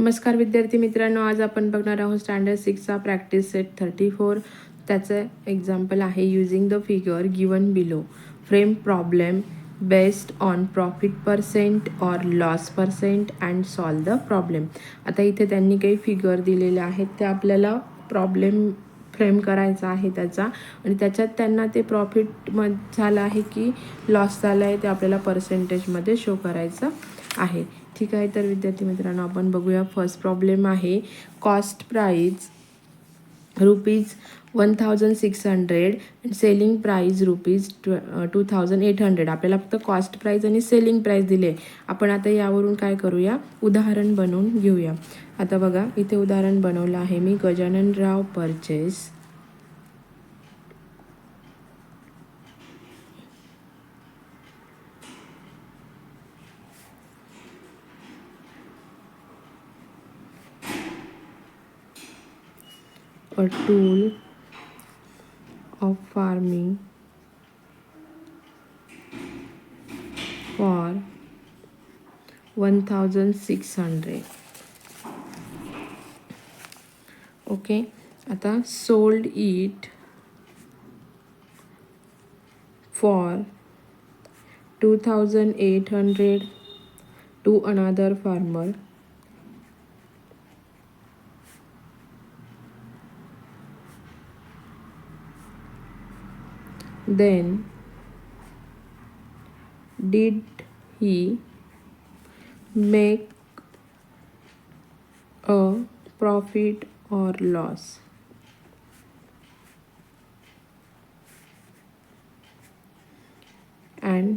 नमस्कार विद्यार्थी मित्रांनो, आज आपण बघणार आहोत स्टँडर्ड 6चा प्रॅक्टिस सेट 34. त्याचं एक्झाम्पल आहे using the figure given below. Frame problem based on profit percent or loss percent and solve the problem. आता इथे त्यांनी काही फिगर दिलेले आहेत, ते आपल्याला प्रॉब्लेम फ्रेम करायचा आहे त्याचा, आणि त्याच्यात त्यांना ते प्रॉफिट झालं आहे की लॉस झाला आहे ते आपल्याला पर्सेंटेजमध्ये शो करायचं आहे. ठीक आहे, तर विद्यार्थी मित्रांनो आपण बघूया. फर्स्ट प्रॉब्लेम आहे cost price ₹1600 and selling price ₹2800. आपल्याला फक्त कॉस्ट प्राइस आणि सेलिंग प्राइस दिले. आपण आता यावरून काय करूया, उदाहरण बनवून घेऊया. आता बघा, इथे उदाहरण बनवलं आहे मी. Gajananrao purchase a tool of farming for 1600. Okay, आता sold it for 2800 to another farmer. Then did he make a profit or loss? And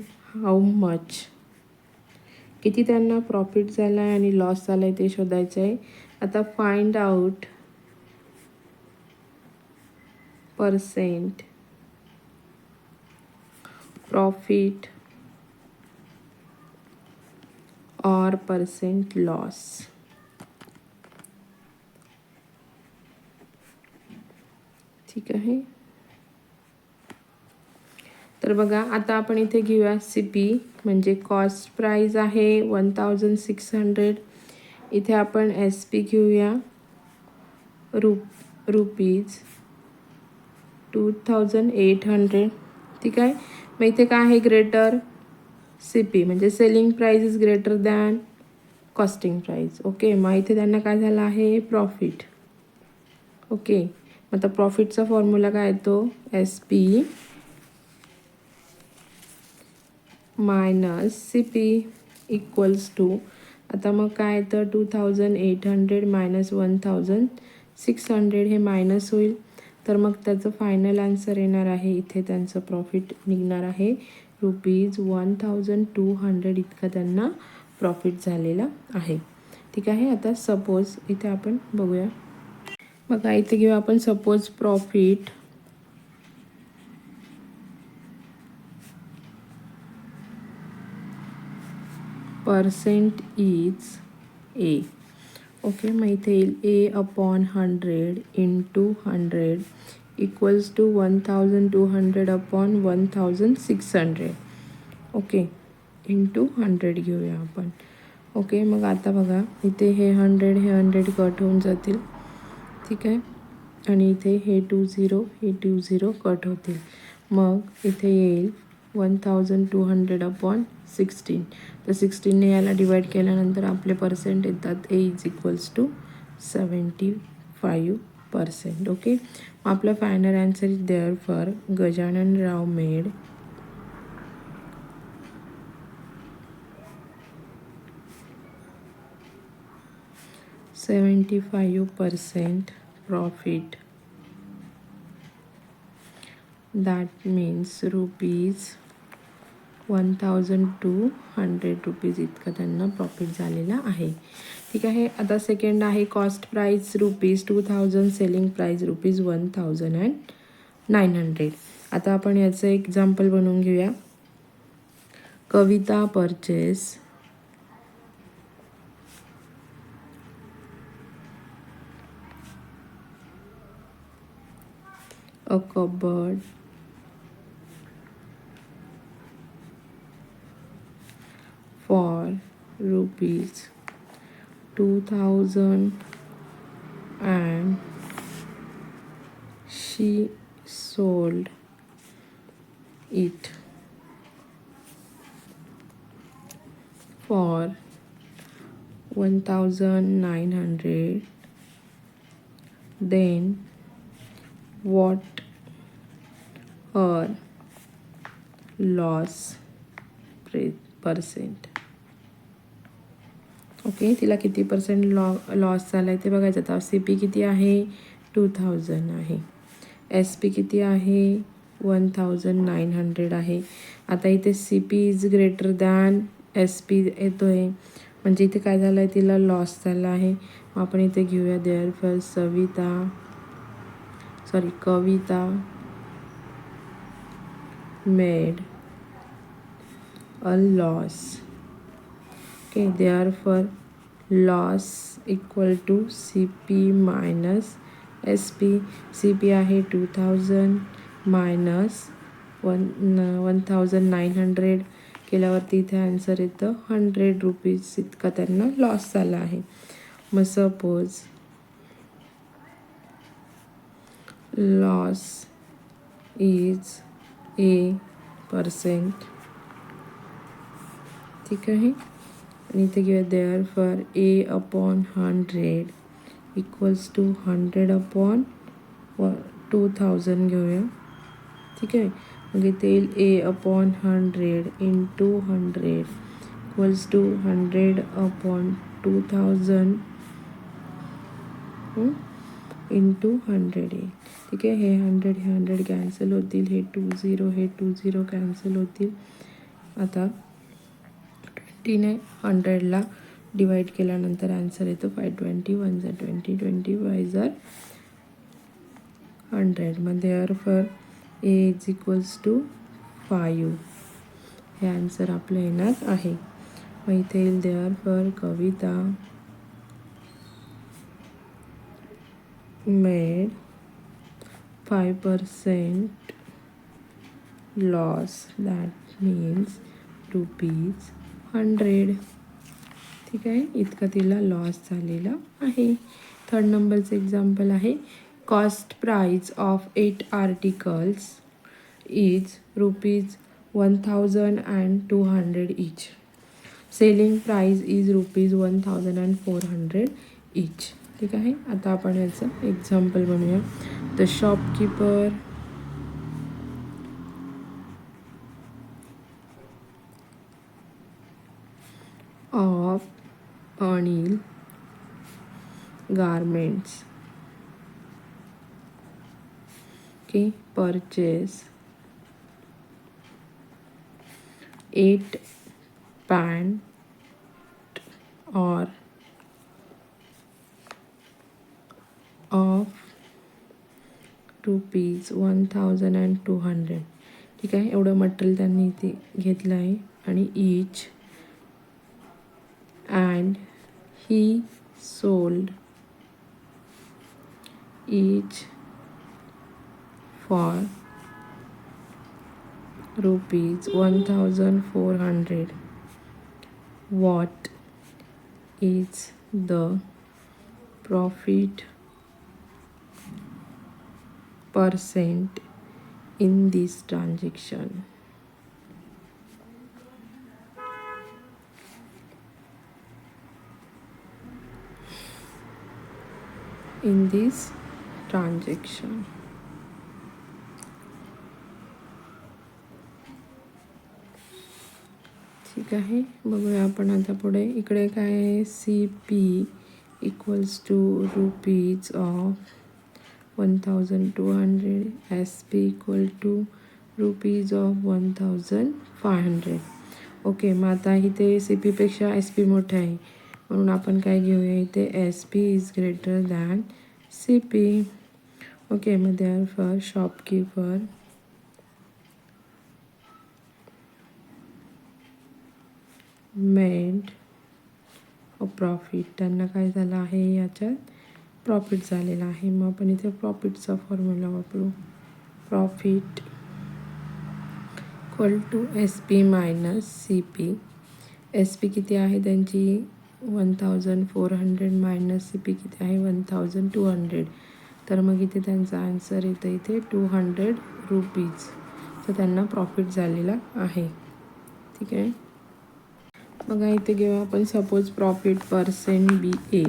how much? किती त्यांना प्रॉफिट झाला आहे आणि लॉस झाला आहे ते शोधायचं आहे. आता फाइंड आउट पर्सेंट प्रॉफिट और पर्सेंट लॉस. ठीक आहे, तर बघा आता आपण इथे घेऊया CP म्हणजे कॉस्ट प्राइस आहे 1600. इथे आपण SP घेऊया रुपीज 2800. ठीक आहे, मग इथे काय आहे, ग्रेटर CP म्हणजे selling price is greater than costing price. Okay, मग इथे त्यांना काय झालं आहे, प्रॉफिट. ओके, मग आता प्रॉफिटचा फॉर्म्युला काय येतो, SP minus CP equals to, आता मग काय येतं, 2800 मायनस 1600 हे मायनस होईल. तर मग त्याचं फायनल आन्सर येणार आहे, इथे त्यांचं प्रॉफिट निघणार आहे ₹1200 इतका त्यांना प्रॉफिट झालेला आहे. ठीक आहे, आता सपोज इथे आपण बघूया. बघा इथे घेऊ आपण suppose profit percent is A. Okay, मग इथे येईल A/100 into 100 equals to 1200/1600. Okay, into 100 घेऊया आपण. ओके, मग आता बघा इथे हे 100 कट होऊन जातील. ठीक आहे, आणि इथे हे 20 कट होतील. मग इथे येईल 1200/16. तर 16ने याला डिवाइड केल्यानंतर आपले पर्सेंट येतात A is equals to 75%. Okay, मग आपलं final answer is therefore Gajananrao made 75% profit. That means ₹1200 इतका त्यांना प्रॉफिट झालेला आहे. ठीक आहे, आता सेकंड आहे कॉस्ट प्राइस ₹2000, सेलिंग प्राइस ₹1900. आता आपण याचं एक्झाम्पल बनवून घेऊया. कविता purchase a cupboard for rupees 2000 and she sold it for 1900, then what her loss percent. Okay, तिला किती पर्सेंट लॉस झाला आहे ते बघायचं. आता सी पी किती आहे, 2000 आहे. एस पी किती आहे, 1900 आहे. आता इथे C P is greater than S P येतो आहे, म्हणजे इथे काय झालं आहे, तिला लॉस झाला आहे. मग आपण इथे घेऊया therefore Kavita made a loss. Okay, therefore loss equal to CP minus SP. CP आहे 2000 minus 1900 केल्यावरती इथे आन्सर येतं 100 रुपीज इतका त्यांना लॉस झाला आहे. मग सपोज लॉस इज A%, ठीक आहे. आणि इथे घेऊया there for A/100 equals to 100/2000 घेऊया, ठीक आहे. मग इथे येईल A/100 into 100 equals to 100/2000 into 100 येईल, ठीक आहे. हे 100 कॅन्सल होतील, हे 20 कॅन्सल होतील. आता 20ने 100ला डिवाईड केल्यानंतर आन्सर येतो 520. 1 × 20, 20 5 × 100. मग therefore A is equals to 5 हे आन्सर आपलं येणार आहे. मग इथे येईल therefore Kavita made 5% loss, that means ₹100, ठीक आहे. इतका तिला लॉस झालेला आहे. थर्ड नंबरचं एक्झाम्पल आहे, cost price of 8 articles is ₹1200 each. Selling price is ₹1400 each, ठीक आहे. आता आपण याचं एक्झाम्पल बनवूया. The shopkeeper of Anil Garments, okay, purchase 8 pant or of ₹1200, ठीक आहे. एवढं मटेरियल त्यांनी इथे घेतलं आहे आणि each and he sold each for ₹1400. What is the profit percent in this transaction? In this transaction, ठीक आहे. बघूया आपण आता पुढे. इकडे काय आहे, CP equals to ₹1200, SP equal to ₹1500. Okay, मग आता इथे CP पेक्षा SP मोठं आहे, म्हणून आपण काय घेऊया, इथे SP is greater than CP. Okay, मग therefore shopkeeper made a profit. त्यांना काय झालं आहे, याच्यात प्रॉफिट झालेला आहे. मग आपण इथे प्रॉफिटचा फॉर्म्युला वापरू. Profit equal to SP minus CP. SP किती आहे त्यांची, 1400 मायनस सी पी किती आहे 1200. तर मग इथे त्यांचा आन्सर येतं इथे 200 रुपीज. तर त्यांना प्रॉफिट झालेला आहे. ठीक आहे. बघा इथे घेऊ आपण suppose profit percent be A.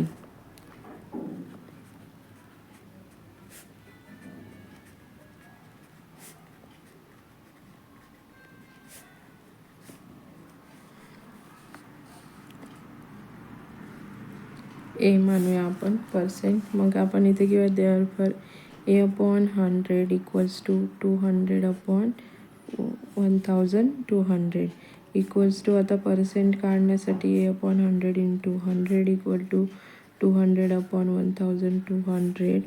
A मानूया आपण पर्सेंट. मग आपण इथे घेऊया therefore A upon 100 equals to 200 upon 1200 equals to, आता पर्सेंट काढण्यासाठी A upon 100 into 100 equal to 200 upon 1200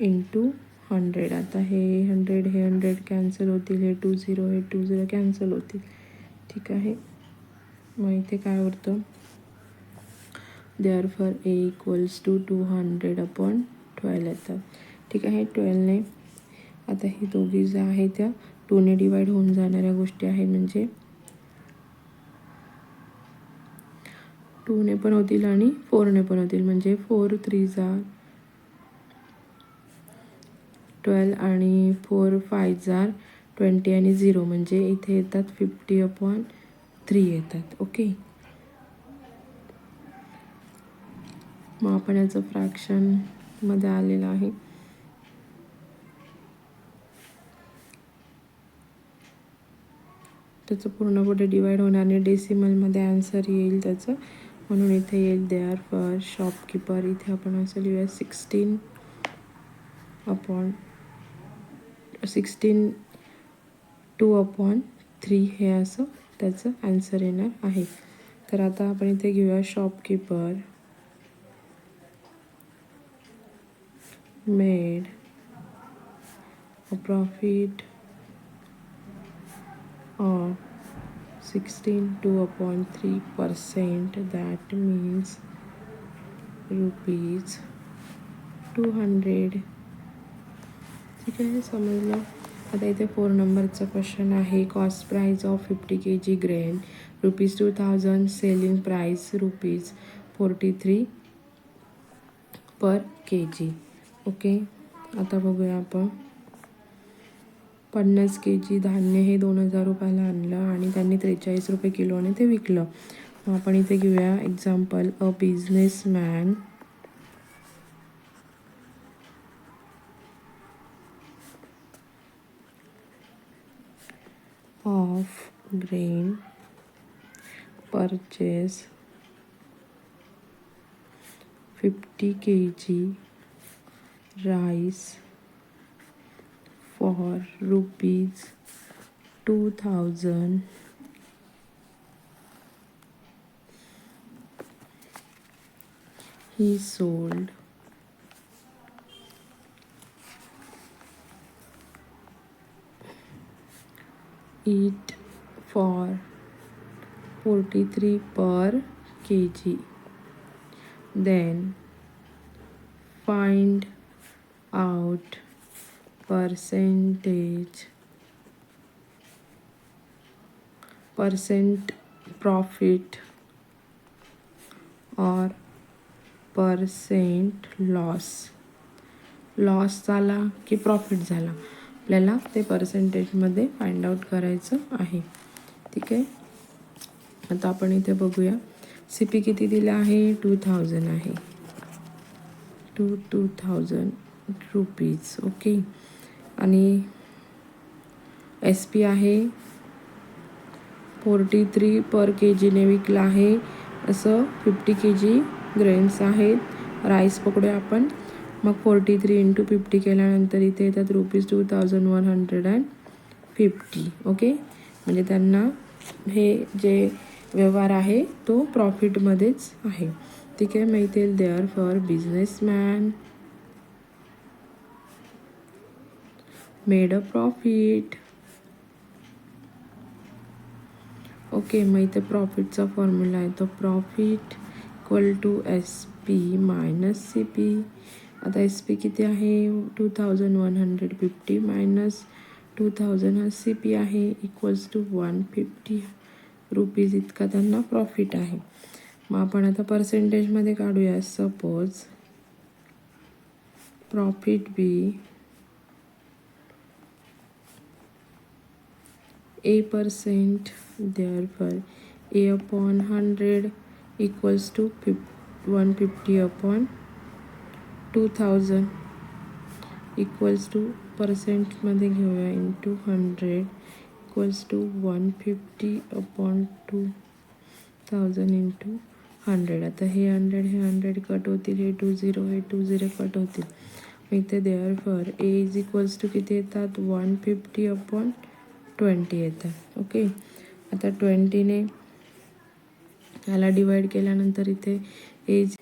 into 100. आता हे 100 कॅन्सल होतील, हे 20 कॅन्सल होतील. ठीक आहे. मग इथे काय उरतं therefore A equals to 200 upon 12 येतात. ठीक आहे. 12ने आता हे दोघी ज्या आहेत त्या 2ने डिवाईड होऊन जाणाऱ्या गोष्टी आहेत, म्हणजे 2ने पण होतील आणि 4ने पण होतील, म्हणजे 4 3 12 आणि 4 5 20 आणि 0, म्हणजे इथे येतात 50 अपॉन 3 येतात. ओके. मग आपण याचं फ्रॅक्शनमध्ये आलेलं आहे. त्याचं पूर्ण कुठे डिवाईड होणार नाही, डेसिमलमध्ये आन्सर येईल त्याचं, म्हणून इथे येईल देअरफॉर शॉपकीपर. इथे आपण असं लिहूया 16 2 अपॉन 3 हे असं त्याचं आन्सर येणार आहे. तर आता आपण इथे घेऊया shopkeeper made a profit of 16 2 upon 3%, that means rupees 200. ठीक आहे, समजलं. आता इथे 4 नंबरचा क्वेश्चन आहे. Cost price of 50 kg grain rupees 2000, selling price rupees 43 per kg. Okay. आता बघूया आपण 50 kg धान्य हे 2000 रुपयाला आणलं आणि त्यांनी 43 रुपये किलोने ते विकलं. मग आपण इथे घेऊया example. A businessman of grain purchase 50 kg rice for rupees 2000. He sold it for 43 per kg. Then find out percent profit or percent loss. Loss झाला की प्रॉफिट झाला, आपल्याला ते पर्सेंटेजमध्ये फाइंड आउट करायचं आहे. ठीक आहे. आता आपण इथे बघूया सी पी किती दिलं आहे 2000 आहे, 2000 रुपीज. ओके. आणि एस पी आहे 43 पर kgने विकला आहे. असं 50 kg ग्रेन्स आहेत. राईस पकडूया आपण. मग 43 इंटू 50 केल्यानंतर इथे येतात रुपीज 2150. ओके. म्हणजे त्यांना हे जे व्यवहार आहे तो प्रॉफिटमध्येच आहे. ठीक आहे. मग इथे therefore businessman made a profit. Okay. मग इथे प्रॉफिटचा फॉर्म्युला आहे तो profit equal to S P minus C P. आता एस पी किती आहे 2150 मायनस 2000 हा सी पी आहे इक्वल्स टू 150 रुपीज इतका त्यांना प्रॉफिट आहे. मग आपण आता पर्सेंटेजमध्ये काढूया. Suppose profit be A%, therefore A upon 100 equals to 150 upon 2000 equals to पर्सेंटमध्ये घेऊया into 100 equals to 150 upon 2000 into 100. आता हे 100 कट होतील, हे 20 कट होतील. मग इथे therefore A is equals to किती येतात, 150 अपॉन 20 येतात. ओके, आता 20ने याला डिवाईड केल्यानंतर इथे एज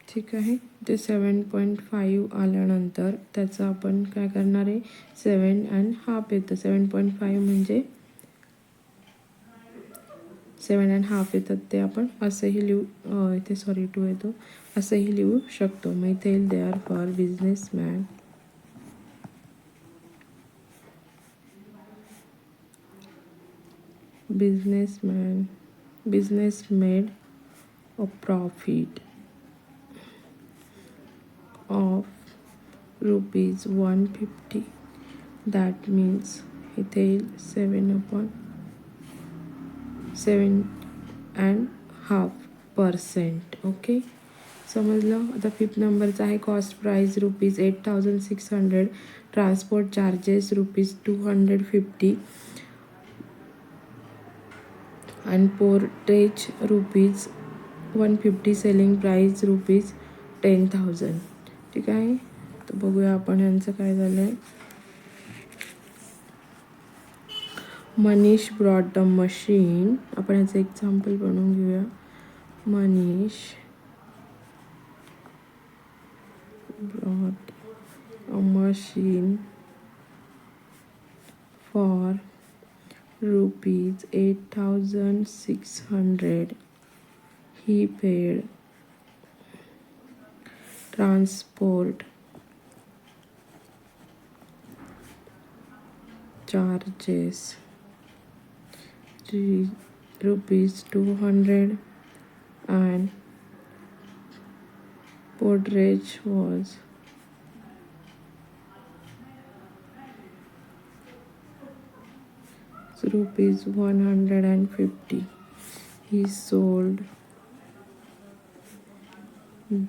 ठीक आहे, ते 7.5 आल्यानंतर त्याचं आपण काय करणार आहे, 7.5 येतं. 7.5 म्हणजे 7.5 येतात, ते आपण असंही लिहू, इथे सॉरी 2 येतो, असंही लिहू शकतो. मग इथे येईल therefore business made a profit of rupees 150. That means इथे येईल 7.5%. ओके, समजलं. आता 5th नंबरचा आहे cost price rupees 8600, transport charges rupees 250 आणि portage rupees 150, selling price rupees 10,000. ठीक आहे, तर बघूया आपण यांचं काय झालं आहे. मनीष ब्रॉट द मशीन, आपण याचं एक्झाम्पल बनवून घेऊया. Manish brought a machine for rupees 8600. He paid transport charges rupees 200 and portage was rupees 150. He sold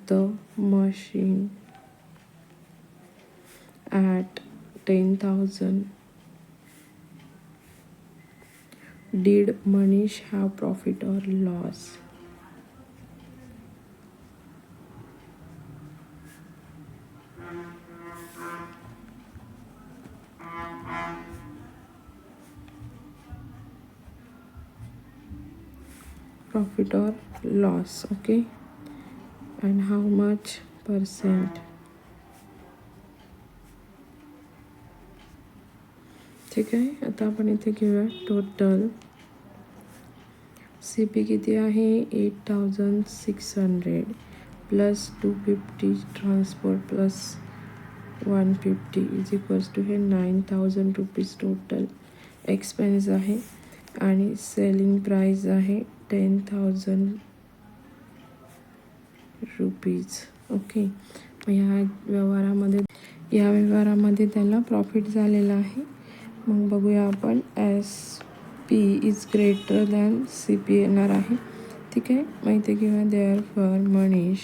the machine at 10,000. Did Manish have profit or loss? Profit or loss. Okay, and how much percent? ठीक आहे, आता आपण इथे घेऊया total. C P किती आहे, 8600 plus 250 transport plus 150 is equals to हे 9000 rupees total expense आहे. आणि सेलिंग प्राईस आहे 10,000 रुपीज. ओके, ह्या व्यवहारामध्ये त्याला प्रॉफिट झालेला आहे. मग बघूया आपण, S P is greater than C P येणार आहे. ठीक आहे, मग इथे घेऊया therefore Manish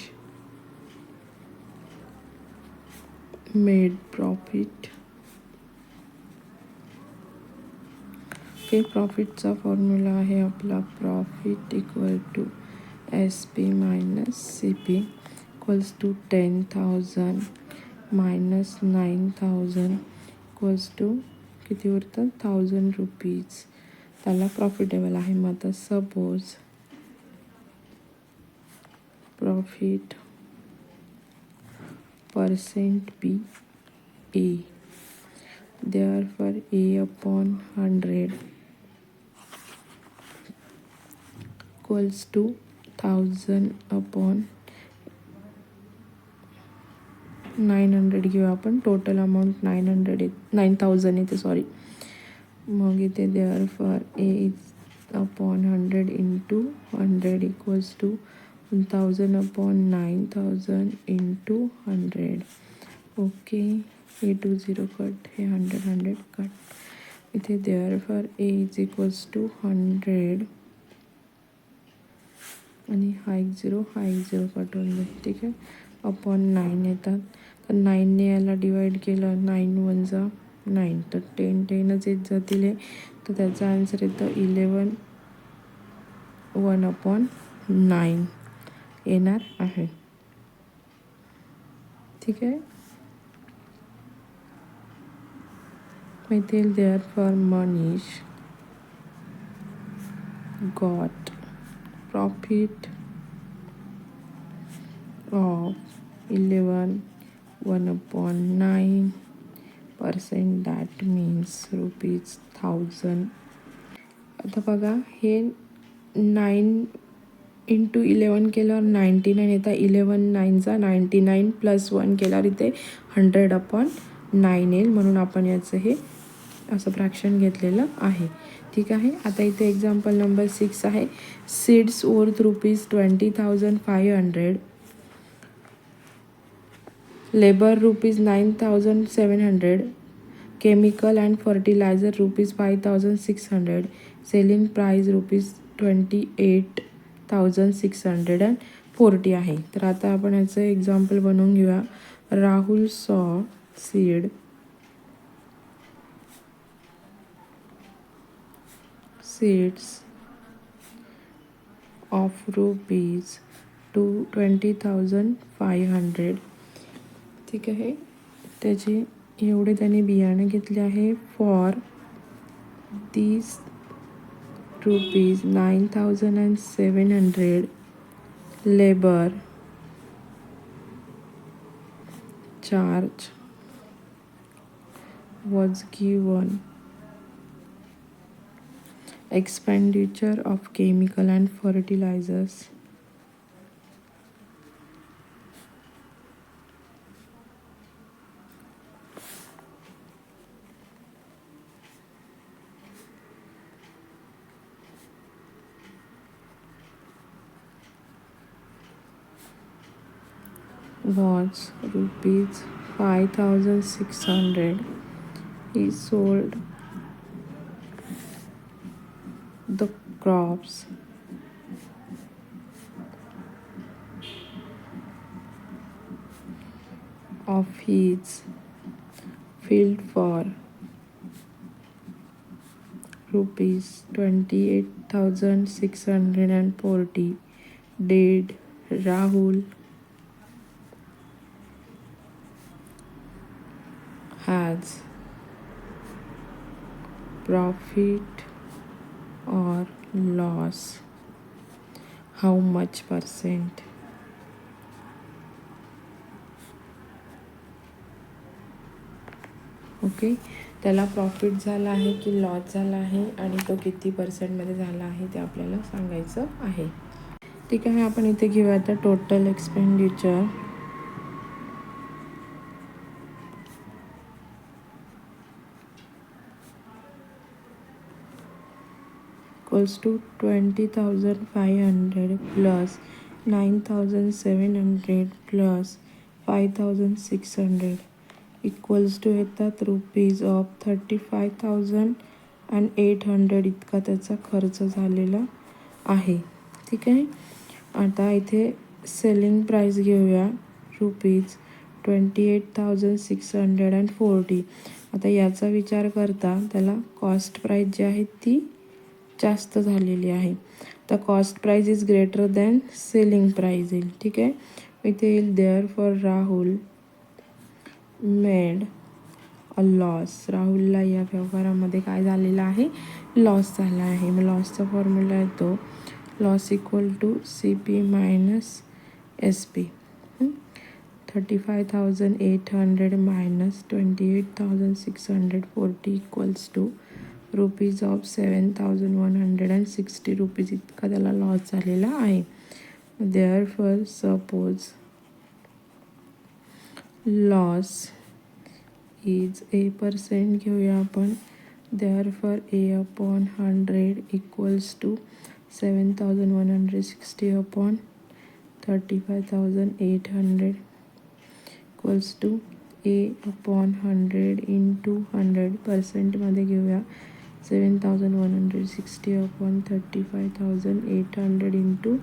made profit. Okay, प्रॉफिटचा फॉर्म्युला आहे आपला profit equal to S P minus C P equals to 10,000 minus 9,000 equals to किती उरतं, 1000 रुपीज. त्याला प्रॉफिटेबल आहे. मग आता suppose profit percent be A, therefore A upon 100 equals to 1000 upon 900 घेऊया आपण. टोटल अमाऊंट 9000 येते, सॉरी. मग इथे therefore A is upon 100 into 100 equals to 1000 upon 9000 into 100. Okay, हे 2 0 कट, हे 100 कट. इथे therefore A is equals to 100 आणि हा 1 0 कट होऊन जाईल. ठीक आहे, अपॉन 9 येतात. तर 9ने याला डिवाईड केलं, 9 1 जा 9, तर 10 10च येत जातील हे. तर त्याचा आन्सर येतं 11 1 अपॉन 9 येणार आहे. ठीक आहे, माहिती येईल. Therefore Manish got profit of 11 1 upon 9%, that means ₹1000. आता बघा, हे 9 इंटू 11 केल्यावर 99 येतात. 11 9 जा 99 प्लस 1 केल्यावर इथे 100 अपॉन 9 येईल. म्हणून आपण याचं हे असं फ्रॅक्शन घेतलेलं आहे. ठीक आहे, आता इथे एक्झाम्पल नंबर 6 आहे. Seeds worth ₹20,500, labour ₹9,700, chemical and fertilizer ₹5,600, selling price ₹28,640 आहे. तर आता आपण याचं एक्झाम्पल बनवून घेऊया. राहुल सॉ सीड्स ऑफ ₹20,500. ठीक आहे, त्याचे एवढे त्याने बियाणे घेतले आहे. For these ₹9,700, labour charge was given. Expenditure of chemical and fertilizers was ₹5,600. He sold the crops of his field for ₹28,640. Did Rahul has profit or loss? How much percent? Okay, त्याला profit झाला आहे की loss झाला आहे आणि तो किती पर्सेंटमध्ये झाला आहे ते आपल्याला सांगायचं आहे. ठीक आहे, आपण इथे घेऊया आता total expenditure. Equals to 20,500 plus 9,700 plus 5,600 equals to येतात ₹35,800 इतका त्याचा खर्च झालेला आहे. ठीक आहे, आता इथे सेलिंग प्राईस घेऊया ₹28,640. आता याचा विचार करता त्याला कॉस्ट प्राईस जी आहे ती जास्त झालेली आहे. तर cost price is greater than selling price येईल. ठीक आहे, इथे येईल therefore Rahul made a loss. राहुलला या व्यवहारामध्ये काय झालेलं आहे, लॉस झाला आहे. मग लॉसचा फॉर्म्युला येतो loss equal to CP minus SP. 35,800 minus 28,640 equals to ₹7,160 इतका त्याला लॉस झालेला आहे. Therefore suppose loss is A% घेऊया आपण. Therefore A upon 100 equals to 7,160 upon 35,800 equals to A/100 into 100%मध्ये घेऊया 7,160/35,800 इंटू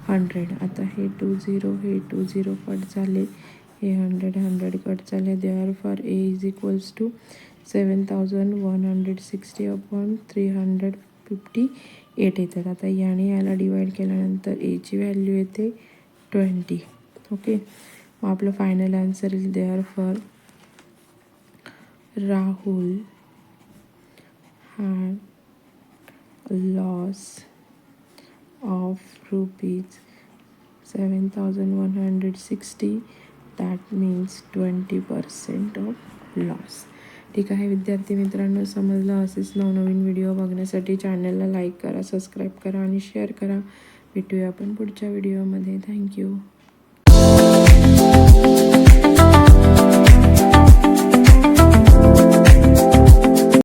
100. आता हे 20 कट झाले, हे 100 कट झाले. Therefore A is equals to 7,160/358 येतात. आता याने याला डिवाइड केल्यानंतर Aची व्हॅल्यू येते 20. ओके, मग आपलं फायनल आन्सर येईल therefore Rahul had loss of ₹7,160. That means 20% of loss. ठीक आहे विद्यार्थी मित्रांनो, समजलं असेच नवनवीन व्हिडिओ बघण्यासाठी चॅनलला लाईक करा, सबस्क्राईब करा आणि शेअर करा. भेटूया आपण पुढच्या व्हिडिओमध्ये. थँक्यू.